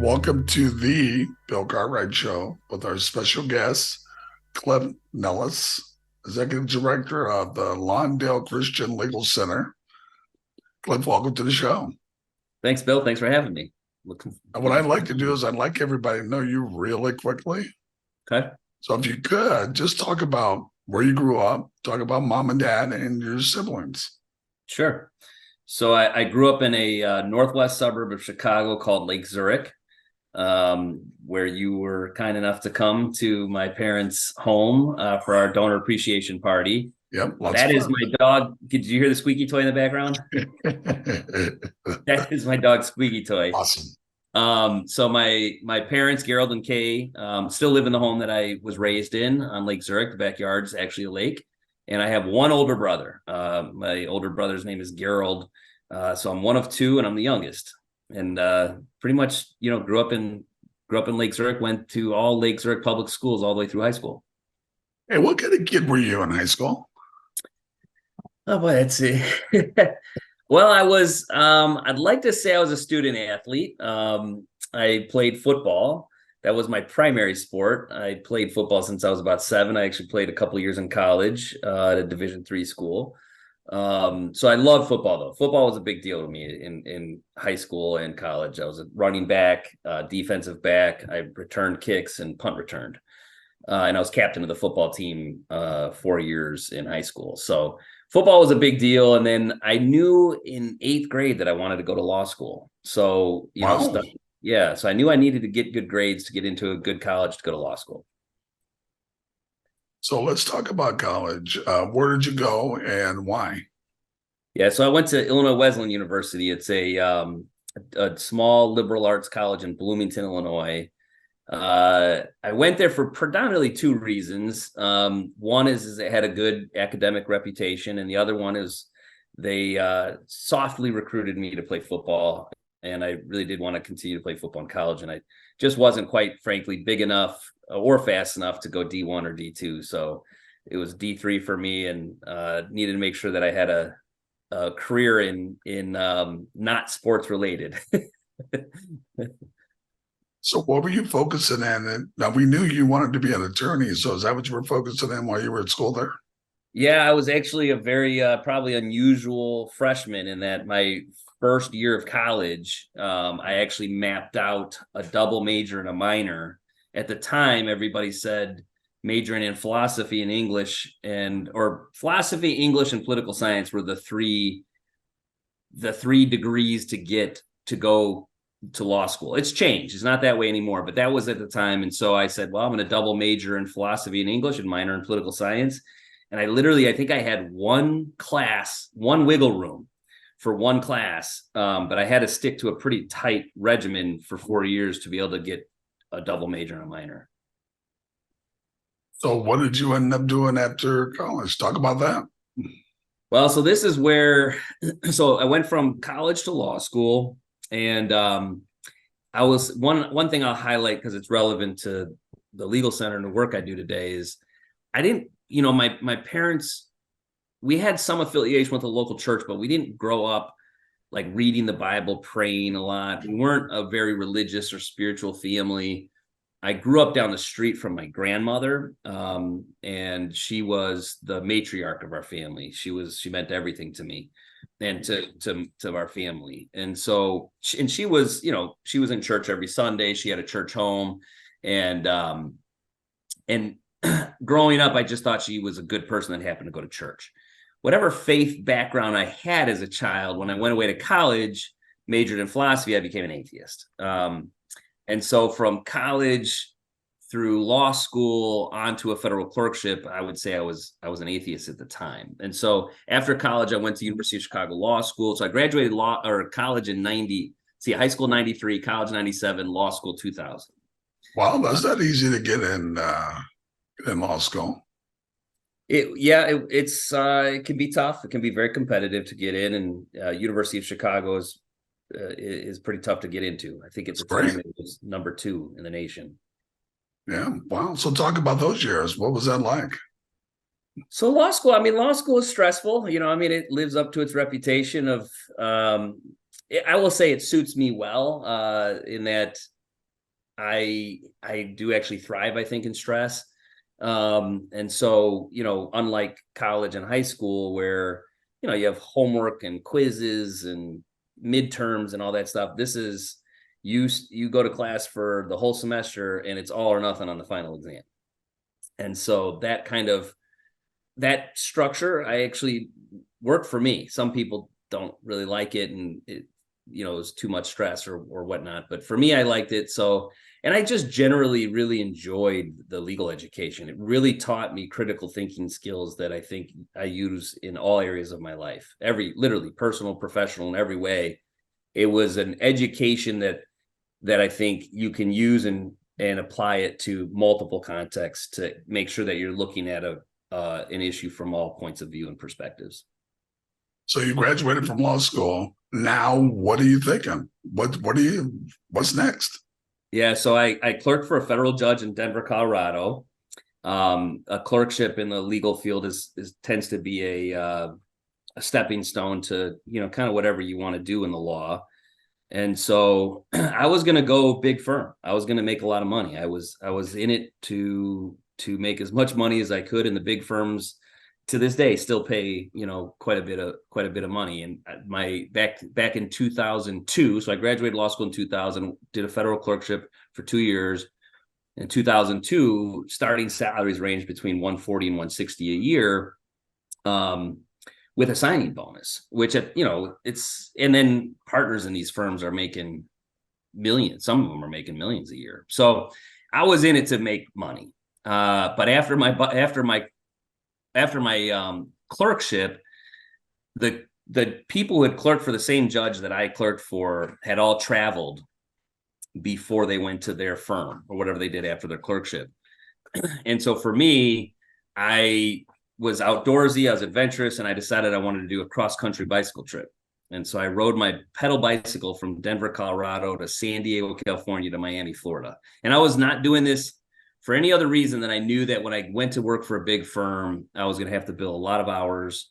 Welcome to the Bill Cartwright Show with our special guest, Cliff Nellis, Executive Director of the Lawndale Christian Legal Center. Cliff, welcome to the show. Thanks, Bill. Thanks for having me. And what I'd like to do is I'd like everybody to know you really quickly. Okay. So if you could, just talk about where you grew up, talk about mom and dad and your siblings. Sure. So I grew up in a northwest suburb of Chicago called Lake Zurich, where you were kind enough to come to my parents' home for our donor appreciation party. Yep. That is my dog. Did you hear the squeaky toy in the background? That is my dog, Squeaky Toy. Awesome. So my parents, Gerald and Kay, still live in the home that I was raised in on Lake Zurich. The backyard's actually a lake. And I have one older brother. My older brother's name is Gerald. So I'm one of two, and I'm the youngest. And pretty much, grew up in Lake Zurich, went to all Lake Zurich public schools all the way through high school. Hey, what kind of kid were you in high school? Oh boy, let's see. Well, I was, I'd like to say I was a student athlete. I played football. That was my primary sport. I played football since I was about 7. I actually played a couple of years in college at a Division III school. So I love football, though. Football was a big deal to me in high school and college. I was a running back, defensive back. I returned kicks and punt returned. And I was captain of the football team 4 years in high school. So football was a big deal. And then I knew in 8th grade that I wanted to go to law school. So, so I knew I needed to get good grades to get into a good college to go to law school. So let's talk about college. Where did you go and why? Yeah, so I went to Illinois Wesleyan University. It's a small liberal arts college in Bloomington, Illinois. I went there for predominantly 2 reasons. One is it had a good academic reputation, and the other one is they softly recruited me to play football. And I really did want to continue to play football in college. And I just wasn't quite, frankly, big enough or fast enough to go D1 or D2. So it was D3 for me, and needed to make sure that I had a career in not sports related. So what were you focusing on? Now, we knew you wanted to be an attorney. So is that what you were focusing on while you were at school there? Yeah, I was actually a very probably unusual freshman in that my first year of college, I actually mapped out a double major and a minor. At the time, everybody said majoring in philosophy and English or philosophy, English, and political science were the three degrees to get to go to law school. It's changed. It's not that way anymore, but that was at the time. And so I said, well, I'm going to double major in philosophy and English and minor in political science. And I think I had one wiggle room for one class, but I had to stick to a pretty tight regimen for 4 years to be able to get a double major and a minor. So what did you end up doing after college? Talk about that. Well, so this is where, so I went from college to law school, and I was, one thing I'll highlight because it's relevant to the legal center and the work I do today is I didn't, my parents, we had some affiliation with the local church, but we didn't grow up like reading the Bible, praying a lot. We weren't a very religious or spiritual family. I grew up down the street from my grandmother, and she was the matriarch of our family. She meant everything to me and to our family. And so, she was, she was in church every Sunday. She had a church home, and growing up, I just thought she was a good person that happened to go to church. Whatever faith background I had as a child, when I went away to college, majored in philosophy, I became an atheist. And so from college through law school onto a federal clerkship, I would say I was an atheist at the time. And so after college, I went to University of Chicago Law School. So I graduated college in high school 93, college 97, law school 2000. Wow, that's not easy to get in law school. It can be tough. It can be very competitive to get in, and University of Chicago is pretty tough to get into. I think at the time it was number 2 in the nation. Yeah. Wow. So talk about those years. What was that like? So law school is stressful. It lives up to its reputation of, I will say it suits me well in that I do actually thrive, I think, in stress. And so, unlike college and high school where, you have homework and quizzes and midterms and all that stuff, this is you go to class for the whole semester and it's all or nothing on the final exam. And so that structure, I actually worked for me. Some people don't really like it, and it was too much stress or whatnot. But for me, I liked it. So, and I just generally really enjoyed the legal education. It really taught me critical thinking skills that I think I use in all areas of my life, literally personal, professional, in every way. It was an education that I think you can use and apply it to multiple contexts to make sure that you're looking at an issue from all points of view and perspectives. So you graduated from law school. Now, what are you thinking? What's next? Yeah, so I clerked for a federal judge in Denver, Colorado. A clerkship in the legal field tends to be a stepping stone to, kind of whatever you want to do in the law. And so I was going to go big firm. I was going to make a lot of money. I was in it to make as much money as I could, and the big firms to this day still pay, quite a bit of money. And my back in 2002, so I graduated law school in 2000, did a federal clerkship for 2 years. In 2002, starting salaries ranged between 140 and 160 a year. With a signing bonus, which, and then partners in these firms are making millions. Some of them are making millions a year. So I was in it to make money. But after my clerkship, the people who had clerked for the same judge that I clerked for had all traveled before they went to their firm or whatever they did after their clerkship. And so for me, I was outdoorsy, I was adventurous, and I decided I wanted to do a cross-country bicycle trip. And so I rode my pedal bicycle from Denver, Colorado to San Diego, California to Miami, Florida. And I was not doing this for any other reason than I knew that when I went to work for a big firm, I was going to have to bill a lot of hours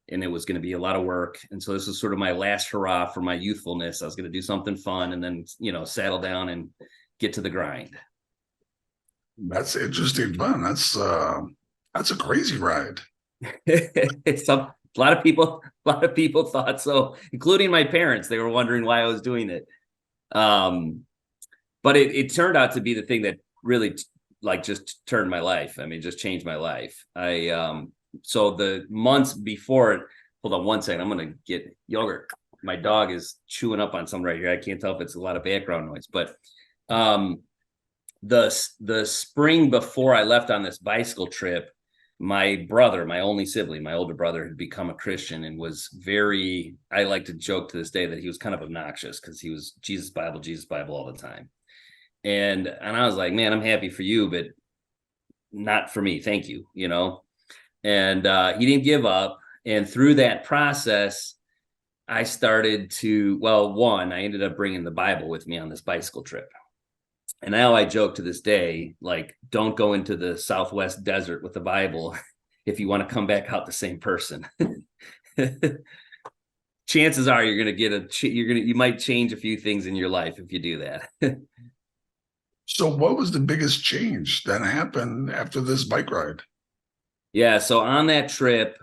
and it was going to be a lot of work. And so this was sort of my last hurrah for my youthfulness. I was going to do something fun and then, settle down and get to the grind. That's interesting fun. That's a crazy ride. A lot of people thought so, including my parents. They were wondering why I was doing it. But it turned out to be the thing that really just turned my life. I mean, just changed my life. So the months before, hold on one second. I'm going to get yogurt. My dog is chewing up on something right here. I can't tell if it's a lot of background noise, but, the spring before I left on this bicycle trip, my brother, my only sibling, my older brother, had become a Christian and was I like to joke to this day that he was kind of obnoxious because he was Jesus Bible all the time. And I was like, man, I'm happy for you, but not for me. Thank you. And he didn't give up. And through that process, I started I ended up bringing the Bible with me on this bicycle trip. And now I joke to this day, don't go into the Southwest desert with the Bible if you want to come back out the same person. Chances are you're going to get you might change a few things in your life if you do that. So what was the biggest change that happened after this bike ride? Yeah, so on that trip,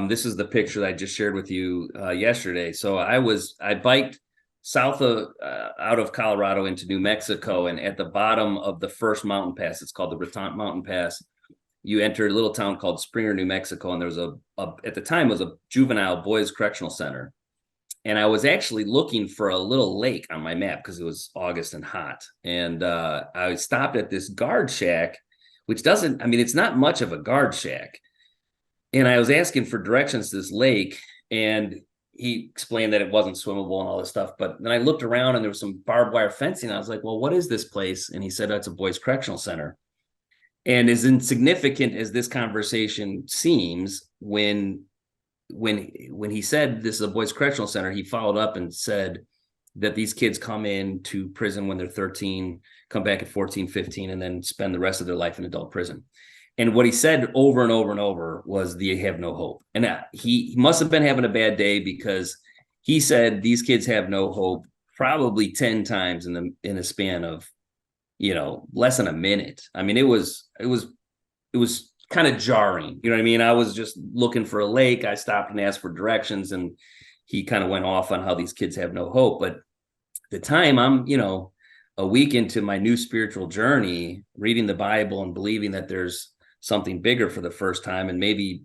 this is the picture that I just shared with you yesterday. So I biked south out of Colorado into New Mexico, and at the bottom of the first mountain pass, it's called the Raton Mountain Pass, you enter a little town called Springer, New Mexico, and there was at the time, it was a juvenile boys correctional center. And I was actually looking for a little lake on my map because it was August and hot. And I stopped at this guard shack, which it's not much of a guard shack. And I was asking for directions to this lake, and he explained that it wasn't swimmable and all this stuff. But then I looked around and there was some barbed wire fencing. I was like, well, what is this place? And he said, that's a boys correctional center. And as insignificant as this conversation seems, when he said this is a boys correctional center, he followed up and said that these kids come in to prison when they're 13, come back at 14, 15, and then spend the rest of their life in adult prison. And what he said over and over and over was, they have no hope. And he must have been having a bad day, because he said these kids have no hope probably 10 times in the span of less than a minute. I mean, it was kind of jarring. You know what I mean? I was just looking for a lake. I stopped and asked for directions, and he kind of went off on how these kids have no hope. But at the time, I'm, a week into my new spiritual journey, reading the Bible and believing that there's something bigger for the first time. And maybe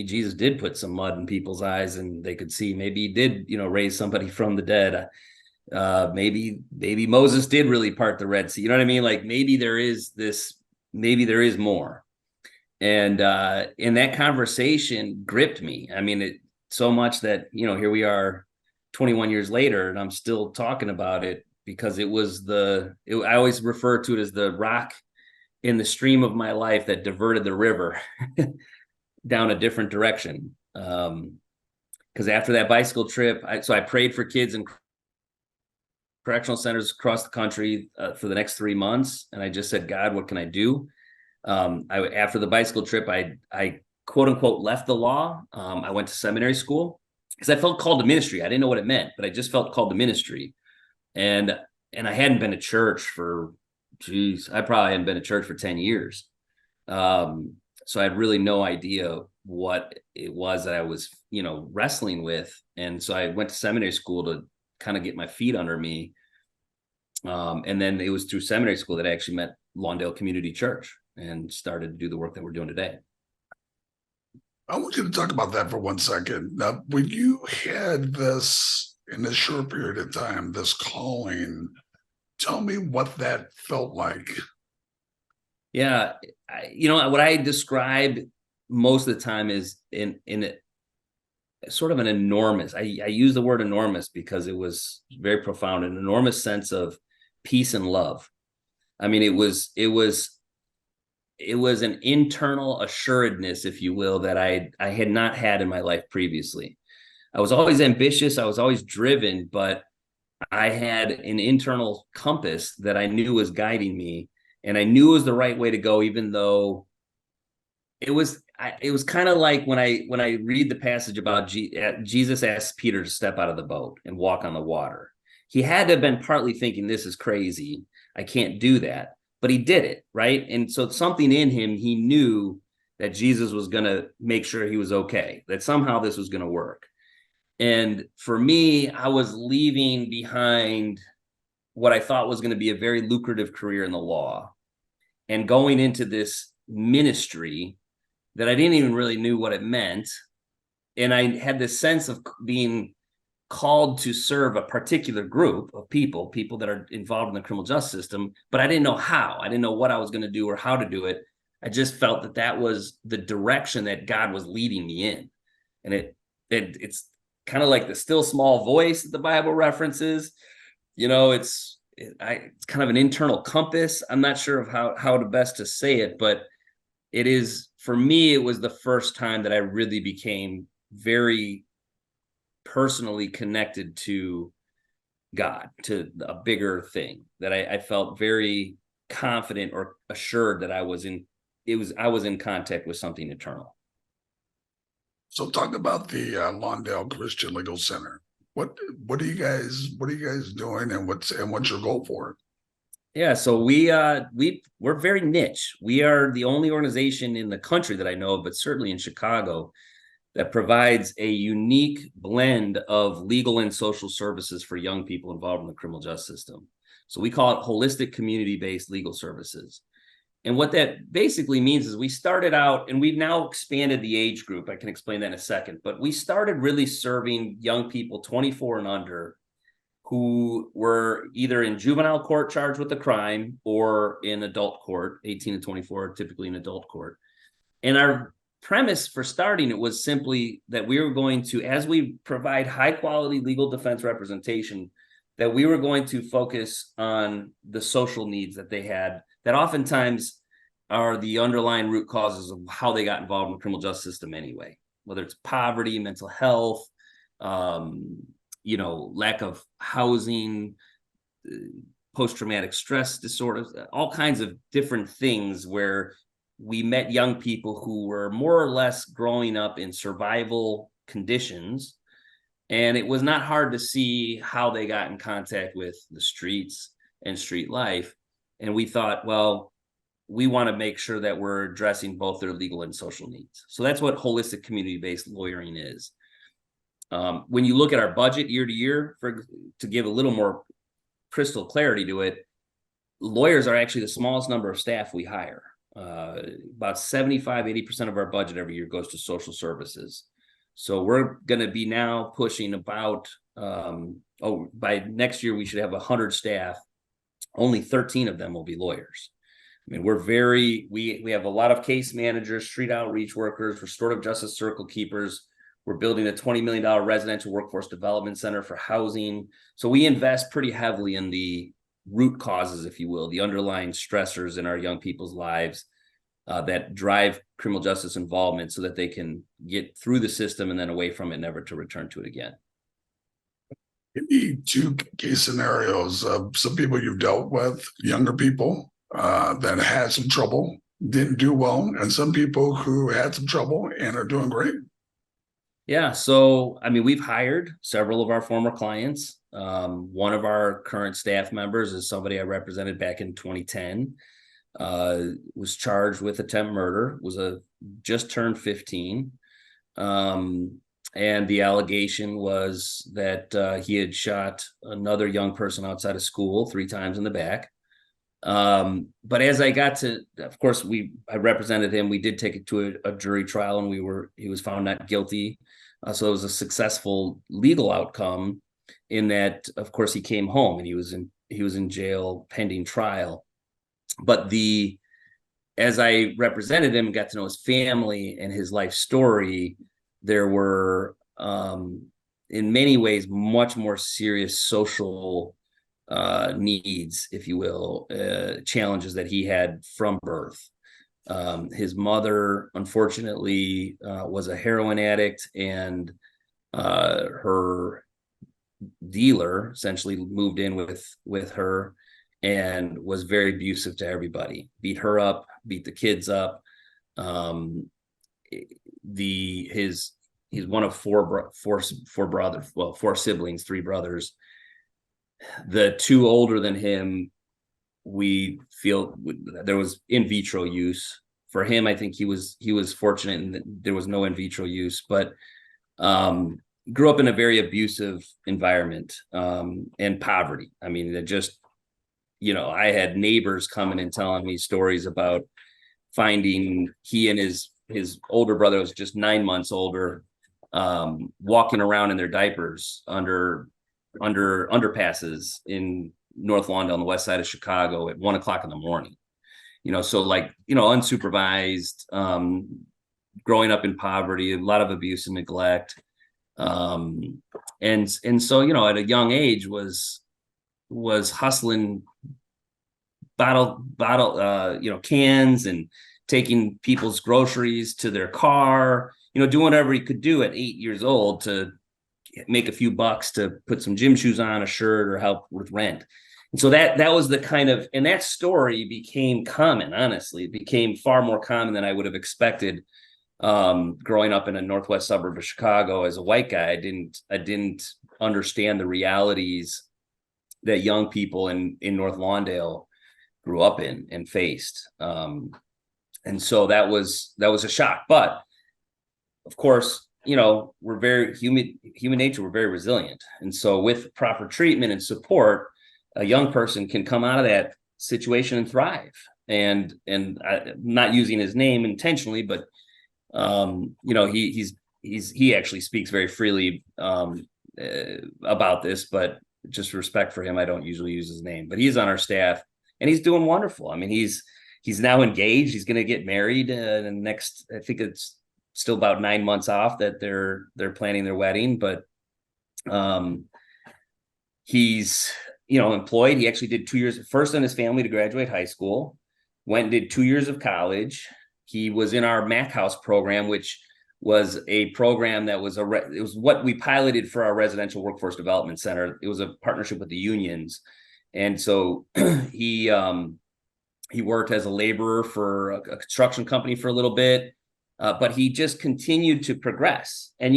Jesus did put some mud in people's eyes and they could see. Maybe he did, raise somebody from the dead. Maybe Moses did really part the Red Sea. You know what I mean? Like maybe there is more. And that conversation gripped me. I mean, it so much that, here we are 21 years later, and I'm still talking about it because it was I always refer to it as the rock in the stream of my life that diverted the river down a different direction. Because after that bicycle trip, I prayed for kids in correctional centers across the country for the next 3 months. And I just said, God, what can I do? After the bicycle trip, I quote unquote left the law. I went to seminary school because I felt called to ministry. I didn't know what it meant, but I just felt called to ministry. And I hadn't been to church for, I probably hadn't been to church for 10 years. So I had really no idea what it was that I was, wrestling with. And so I went to seminary school to kind of get my feet under me. And then it was through seminary school that I actually met Lawndale Community Church and started to do the work that we're doing today. I want you to talk about that for 1 second. Now, when you had this, in this short period of time, this calling, tell me what that felt like. Yeah. What I describe most of the time is in sort of an enormous, I use the word enormous because it was very profound, an enormous sense of peace and love. I mean, it was an internal assuredness, if you will, that I had not had in my life previously. I was always ambitious. I was always driven, but I had an internal compass that I knew was guiding me, and I knew it was the right way to go, even though it was kind of like when I read the passage about Jesus asked Peter to step out of the boat and walk on the water. He had to have been partly thinking, this is crazy. I can't do that. But he did it, right? And so something in him, he knew that Jesus was going to make sure he was okay, that somehow this was going to work. And for me, I was leaving behind what I thought was going to be a very lucrative career in the law and going into this ministry that I didn't even really knew what it meant. And I had this sense of being called to serve a particular group of people that are involved in the criminal justice system, but I didn't know how. I didn't know what I was going to do or how to do it. I just felt that was the direction that God was leading me in. And it's kind of like the still small voice that the Bible references. It's kind of an internal compass. I'm not sure of how to best to say it, but it is, for me, it was the first time that I really became very personally connected to God, to a bigger thing, that I felt very confident or assured that I was in contact with something eternal. So talk about the Lawndale Christian Legal Center. What are you guys doing, and what's your goal for it? Yeah, so we're very niche. We are the only organization in the country that I know of, but certainly in Chicago, that provides a unique blend of legal and social services for young people involved in the criminal justice system. So we call it holistic community-based legal services. And what that basically means is we started out, and we've now expanded the age group. I can explain that in a second, but we started really serving young people 24 and under who were either in juvenile court charged with a crime or in adult court, 18 to 24, typically in adult court. And our premise for starting it was simply that we were going to, as we provide high quality legal defense representation, that we were going to focus on the social needs that they had, that oftentimes are the underlying root causes of how they got involved in the criminal justice system anyway, whether it's poverty, mental health, lack of housing, post-traumatic stress disorders, all kinds of different things where we met young people who were more or less growing up in survival conditions. And it was not hard to see how they got in contact with the streets and street life. And we thought, well, we want to make sure that we're addressing both their legal and social needs. So that's what holistic community-based lawyering is. When you look at our budget year to year, to give a little more crystal clarity to it, lawyers are actually the smallest number of staff we hire. About 75-80% of our budget every year goes to social services. So we're going to be now pushing about, by next year, we should have 100 staff. Only 13 of them will be lawyers. I mean, we have a lot of case managers, street outreach workers, restorative justice circle keepers. We're building a $20 million residential workforce development center for housing. So we invest pretty heavily in the root causes, if you will, the underlying stressors in our young people's lives that drive criminal justice involvement so that they can get through the system and then away from it, never to return to it again. Give me two case scenarios of some people you've dealt with, younger people that had some trouble, didn't do well, and some people who had some trouble and are doing great. Yeah, so I mean, we've hired several of our former clients. One of our current staff members is somebody I represented back in 2010. Was charged with attempt murder, just turned 15. And the allegation was that he had shot another young person outside of school 3 times in the back. But as I got to, of course, I represented him. We did take it to a jury trial, and he was found not guilty. So it was a successful legal outcome in that, of course, he came home and he was in jail pending trial. But as I represented him and got to know his family and his life story, there were, in many ways, much more serious social needs, if you will, challenges that he had from birth. His mother, unfortunately, was a heroin addict, and her dealer essentially moved in with her and was very abusive to everybody, beat her up, beat the kids up. He's one of four brothers, well, 4 siblings, 3 brothers. The 2 older than him, we feel there was in vitro use. For him, I think he was fortunate in that there was no in vitro use, but grew up in a very abusive environment and poverty. I mean, I had neighbors coming and telling me stories about finding he and his older brother was just 9 months older, walking around in their diapers under underpasses in North Lawndale on the west side of Chicago at 1:00 in the morning. So unsupervised, growing up in poverty, a lot of abuse and neglect. And so, at a young age was hustling bottle, cans and taking people's groceries to their car, doing whatever he could do at 8 years old to make a few bucks to put some gym shoes on, a shirt, or help with rent. And so that was the kind of, and that story became common, honestly. It became far more common than I would have expected growing up in a northwest suburb of Chicago as a white guy. I didn't understand the realities that young people in North Lawndale grew up in and faced. And so that was a shock. But of course, we're very human nature. We're very resilient. And so with proper treatment and support, a young person can come out of that situation and thrive. And I'm not using his name intentionally, but he actually speaks very freely about this, but just respect for him, I don't usually use his name, but he's on our staff and he's doing wonderful. I mean, he's now engaged. He's going to get married in the next, I think it's still about 9 months off that they're planning their wedding, but he's employed. He actually did 2 years, first in his family to graduate high school, went and did 2 years of college. He was in our Mac House program, which was a program that was it was what we piloted for our residential workforce development center. It was a partnership with the unions, and so he worked as a laborer for a construction company for a little bit, but he just continued to progress. And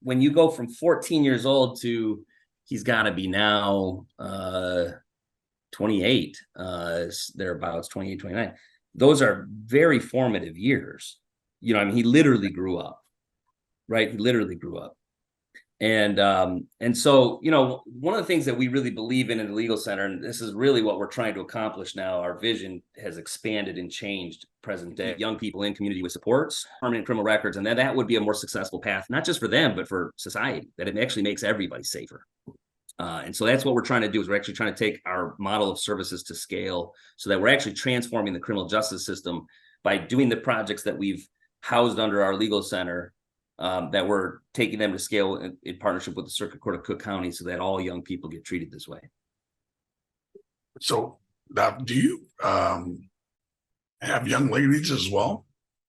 when you go from 14 years old to he's got to be now 28, thereabouts, 28, 29. Those are very formative years. You know, I mean, he literally grew up, right? He literally grew up. And so, you know, one of the things that we really believe in the legal center, and this is really what we're trying to accomplish now, our vision has expanded and changed present day. Young people in community with supports, permanent criminal records, and then that would be a more successful path, not just for them, but for society, that it actually makes everybody safer. And so that's what we're trying to do, is we're actually trying to take our model of services to scale so that we're actually transforming the criminal justice system by doing the projects that we've housed under our legal center, that we're taking them to scale in partnership with the Circuit Court of Cook County so that all young people get treated this way. So now, do you have young ladies as well?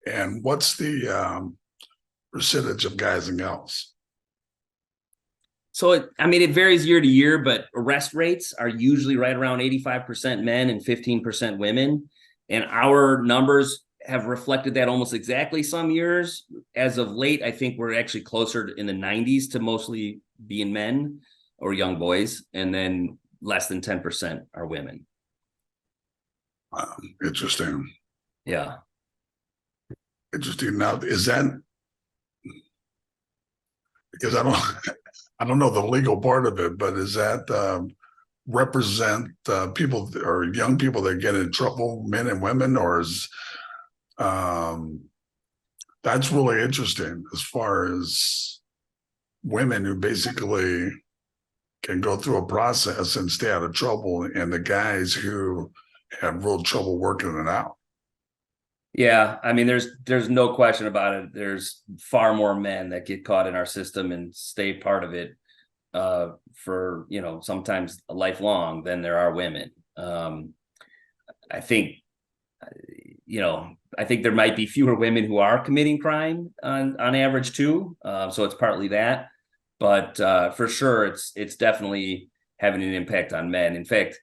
And what's the percentage of guys and gals? So, it varies year to year, but arrest rates are usually right around 85% men and 15% women. And our numbers have reflected that almost exactly some years. As of late, I think we're actually closer in the 90s to mostly being men or young boys, and then less than 10% are women. Interesting. Yeah. Interesting. Now, is that because I don't know the legal part of it, but is that represent people or young people that get in trouble, men and women, or is that's really interesting as far as women who basically can go through a process and stay out of trouble, and the guys who have real trouble working it out. Yeah, there's no question about it. There's far more men that get caught in our system and stay part of it for, sometimes lifelong than there are women. I think there might be fewer women who are committing crime on average too. So it's partly that, but for sure it's definitely having an impact on men. In fact,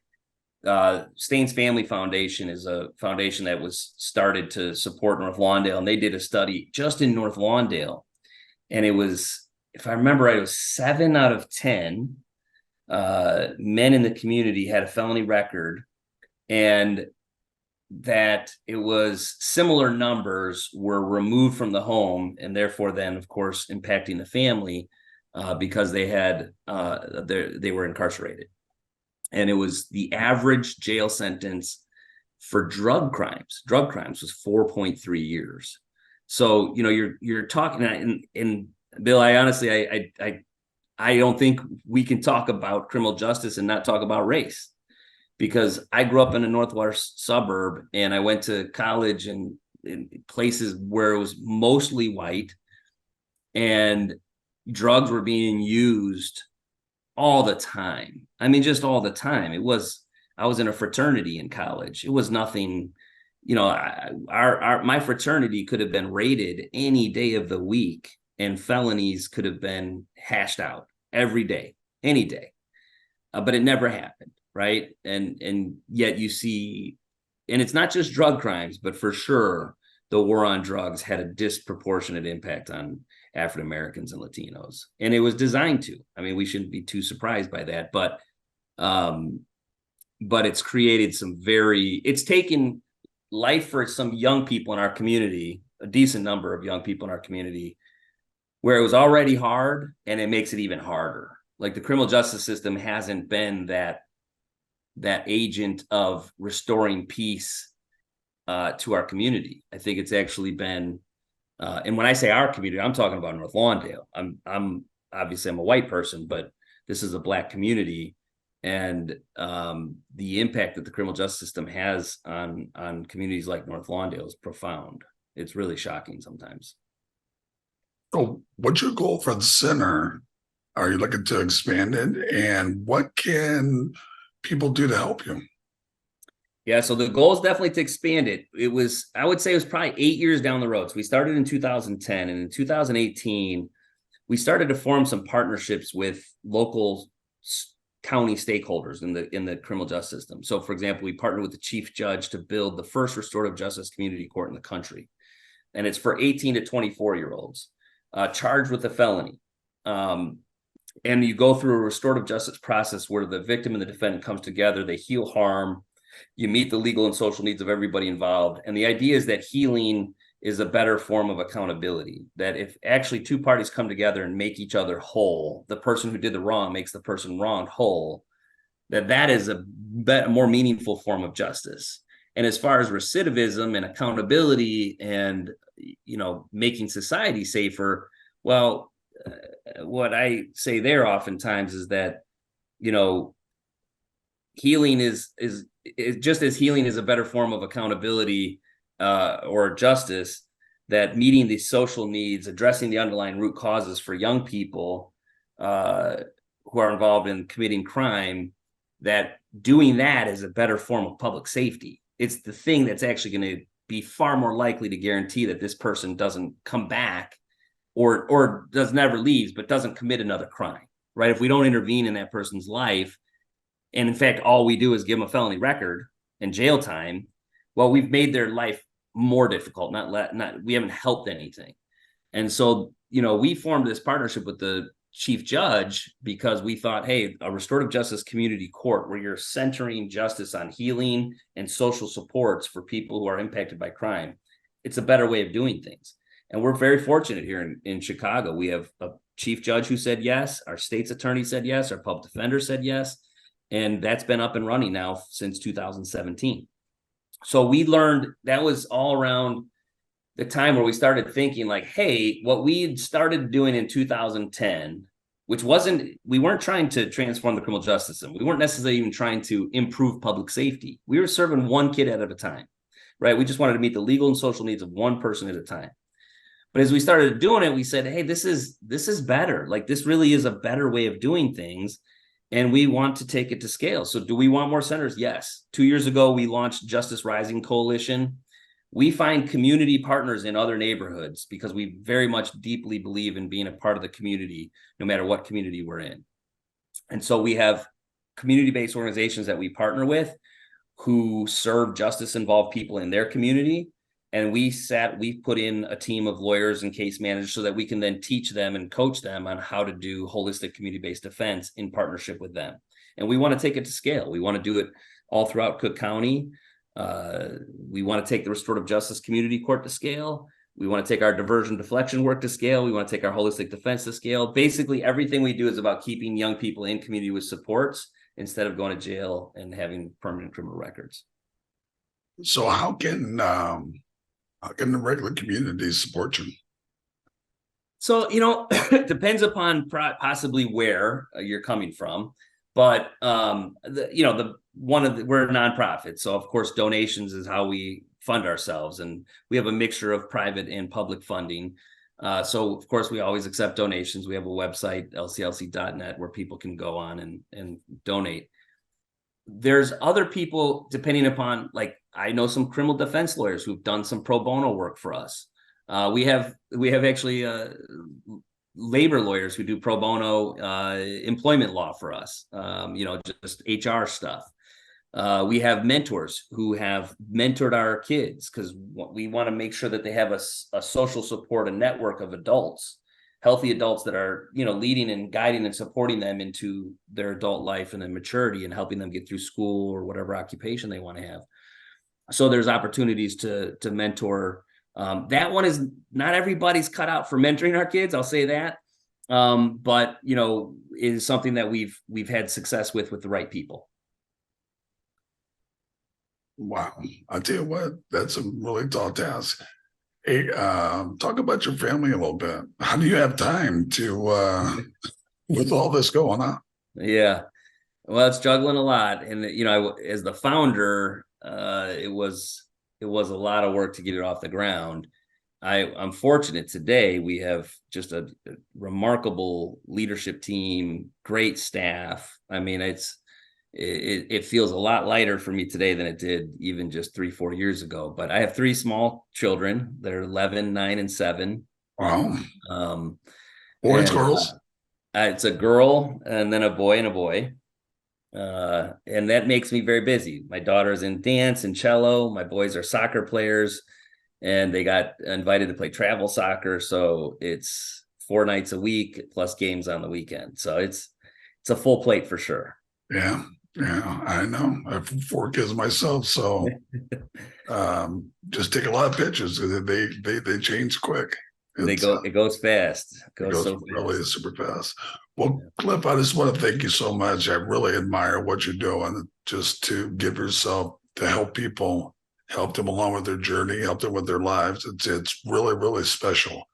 Staines Family Foundation is a foundation that was started to support North Lawndale, and they did a study just in North Lawndale, and it was, if I remember right, it was 7 out of 10 men in the community had a felony record, and that it was similar numbers were removed from the home, and therefore then of course impacting the family because they had they were incarcerated. And it was the average jail sentence for drug crimes was 4.3 years. So, you're talking, and Bill, I honestly, I don't think we can talk about criminal justice and not talk about race, because I grew up in a northwest suburb and I went to college in places where it was mostly white, and drugs were being used all the time. Just all the time. I was in a fraternity in college. It was nothing, my fraternity could have been raided any day of the week, and felonies could have been hashed out every day, any day. But it never happened, right? And yet you see, and it's not just drug crimes, but for sure the war on drugs had a disproportionate impact on African Americans and Latinos, and it was designed to. We shouldn't be too surprised by that, but it's created it's taken life for some young people in our community, a decent number of young people in our community, where it was already hard, and it makes it even harder. Like, the criminal justice system hasn't been that agent of restoring peace to our community. I think it's actually been, and when I say our community, I'm talking about North Lawndale. I'm obviously I'm a white person, but this is a Black community, and the impact that the criminal justice system has on communities like North Lawndale is profound. It's really shocking sometimes. So, what's your goal for the center? Are you looking to expand it, and what can people do to help you? Yeah, so the goal is definitely to expand it. I would say it was probably 8 years down the road. So we started in 2010, and in 2018, we started to form some partnerships with local county stakeholders in the criminal justice system. So, for example, we partnered with the chief judge to build the first restorative justice community court in the country, and it's for 18 to 24-year-olds charged with a felony. And you go through a restorative justice process where the victim and the defendant comes together, they heal harm, you meet the legal and social needs of everybody involved. And the idea is that healing is a better form of accountability, that if actually two parties come together and make each other whole, the person who did the wrong makes the person wronged whole, that is a more meaningful form of justice. And as far as recidivism and accountability and, making society safer, well, what I say there oftentimes is that, healing is just as healing is a better form of accountability or justice, that meeting the social needs, addressing the underlying root causes for young people who are involved in committing crime, that doing that is a better form of public safety. It's the thing that's actually going to be far more likely to guarantee that this person doesn't come back or does never leaves, but doesn't commit another crime, right? If we don't intervene in that person's life, and in fact, all we do is give them a felony record and jail time, well, we've made their life more difficult, we haven't helped anything. And so, we formed this partnership with the chief judge because we thought, hey, a restorative justice community court where you're centering justice on healing and social supports for people who are impacted by crime, it's a better way of doing things. And we're very fortunate here in Chicago. We have a chief judge who said yes, our state's attorney said yes, our public defender said yes, and that's been up and running now since 2017. So we learned that was all around the time where we started thinking like, hey, what we started doing in 2010, which we weren't trying to transform the criminal justice system. We weren't necessarily even trying to improve public safety. We were serving one kid at a time, right? We just wanted to meet the legal and social needs of one person at a time. But as we started doing it, we said, hey, this is better. Like, this really is a better way of doing things. And we want to take it to scale. So do we want more centers? Yes. 2 years ago, we launched Justice Rising Coalition. We find community partners in other neighborhoods because we very much deeply believe in being a part of the community, no matter what community we're in. And so we have community-based organizations that we partner with who serve justice-involved people in their community. And we put in a team of lawyers and case managers so that we can then teach them and coach them on how to do holistic community-based defense in partnership with them. And we want to take it to scale. We want to do it all throughout Cook County. We want to take the restorative justice community court to scale. We want to take our diversion deflection work to scale. We want to take our holistic defense to scale. Basically, everything we do is about keeping young people in community with supports instead of going to jail and having permanent criminal records. So how can the regular community support you? So, it depends upon possibly where you're coming from, but we're a nonprofit. So of course, donations is how we fund ourselves. And we have a mixture of private and public funding. So of course, we always accept donations. We have a website, lclc.net, where people can go on and donate. There's other people, depending upon, like, I know some criminal defense lawyers who've done some pro bono work for us. We have actually labor lawyers who do pro bono employment law for us, just HR stuff. We have mentors who have mentored our kids because we want to make sure that they have a social support, a network of adults, healthy adults that are, leading and guiding and supporting them into their adult life and then maturity and helping them get through school or whatever occupation they want to have. So there's opportunities to mentor. That one is not everybody's cut out for mentoring our kids. I'll say that. But it is something that we've had success with the right people. Wow. I'll tell you what, that's a really tall task. Hey, talk about your family a little bit. How do you have time to, with all this going on? Yeah. Well, it's juggling a lot. And, as the founder, it was a lot of work to get it off the ground. I'm fortunate today. We have just a remarkable leadership team, great staff. I mean, it feels a lot lighter for me today than it did even just 3-4 years ago. But I have 3 small children. They're 11, 9, and 7. Wow. Boys, girls? It's a girl and then a boy and a boy. And that makes me very busy. My daughter's in dance and cello. My boys are soccer players, and they got invited to play travel soccer. So it's 4 nights a week plus games on the weekend. So it's a full plate for sure. Yeah, I know. I have 4 kids myself, so just take a lot of pictures. They change quick. It goes fast. It goes so really fast. super fast. Well, Cliff, I just want to thank you so much. I really admire what you're doing just to give yourself to help people, help them along with their journey, help them with their lives. It's really, really special.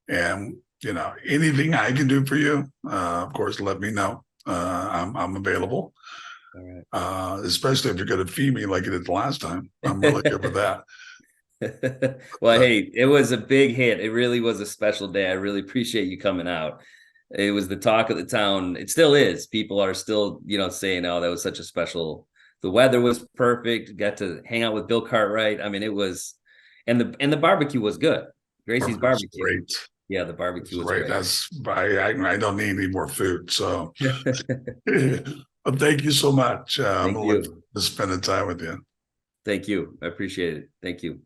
And anything I can do for you, of course, let me know. I'm available. All right. Especially if you're going to feed me like you did the last time. I'm really good with that. Well, hey, it was a big hit. It really was a special day. I really appreciate you coming out. It was the talk of the town. It still is. People are still, saying, "Oh, that was such a special." The weather was perfect. Got to hang out with Bill Cartwright. I mean, it was, and the barbecue was good. Gracie's barbecue. Great. Yeah, the barbecue was Great. great. That's I don't need any more food. So, well, thank you so much. I'm Thank gonna look you. forward to spending time with you. Thank you. I appreciate it. Thank you.